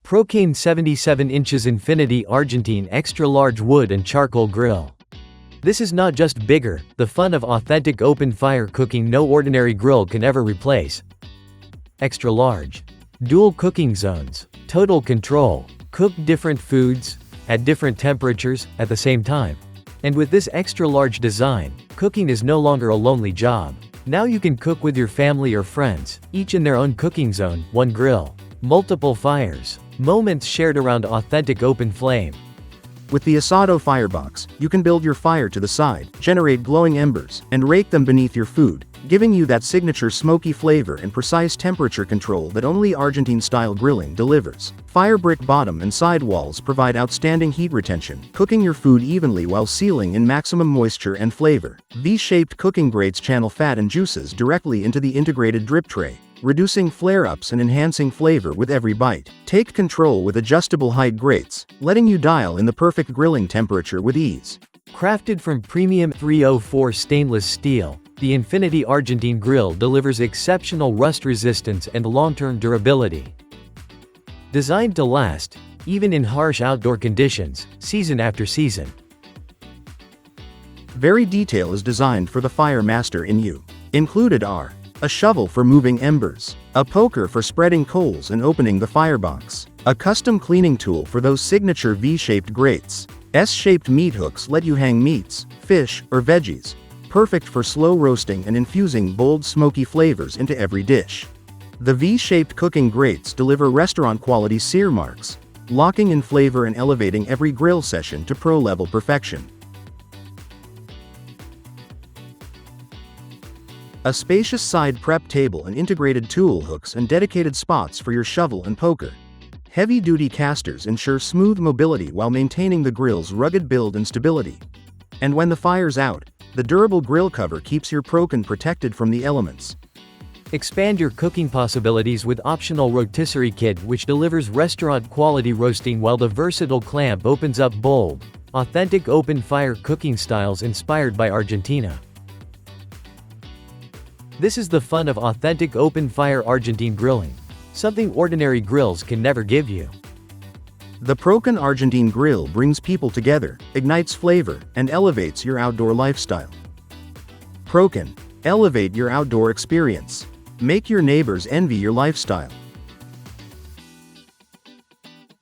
Prokan 77 inches Infinity Argentine Extra Large Wood and Charcoal Grill. This is not just bigger, the fun of authentic open fire cooking no ordinary grill can ever replace. Extra large. Dual cooking zones. Total control. Cook different foods, at different temperatures, at the same time. And with this extra large design, cooking is no longer a lonely job. Now you can cook with your family or friends, each in their own cooking zone, one grill. Multiple fires. Moments shared around authentic open flame. With the Asado Firebox, you can build your fire to the side, generate glowing embers, and rake them beneath your food, giving you that signature smoky flavor and precise temperature control that only Argentine-style grilling delivers. Firebrick bottom and side walls provide outstanding heat retention, cooking your food evenly while sealing in maximum moisture and flavor. V-shaped cooking grates channel fat and juices directly into the integrated drip tray, reducing flare-ups and enhancing flavor with every bite. Take control with adjustable height grates, letting you dial in the perfect grilling temperature with ease. Crafted from premium 304 stainless steel, the Infinity Argentine Grill delivers exceptional rust resistance and long-term durability. Designed to last, even in harsh outdoor conditions, season after season. Very detail is designed for the fire master in you. Included are a shovel for moving embers, a poker for spreading coals and opening the firebox, a custom cleaning tool for those signature V-shaped grates, S-shaped meat hooks let you hang meats, fish, or veggies, perfect for slow roasting and infusing bold smoky flavors into every dish. The V-shaped cooking grates deliver restaurant-quality sear marks, locking in flavor and elevating every grill session to pro-level perfection. A spacious side prep table and integrated tool hooks and dedicated spots for your shovel and poker. Heavy-duty casters ensure smooth mobility while maintaining the grill's rugged build and stability. And when the fire's out, the durable grill cover keeps your Prokan protected from the elements. Expand your cooking possibilities with optional rotisserie kit which delivers restaurant-quality roasting while the versatile clamp opens up bold, authentic open-fire cooking styles inspired by Argentina. This is the fun of authentic open-fire Argentine grilling, something ordinary grills can never give you. The Prokan Argentine Grill brings people together, ignites flavor, and elevates your outdoor lifestyle. Prokan, elevate your outdoor experience. Make your neighbors envy your lifestyle.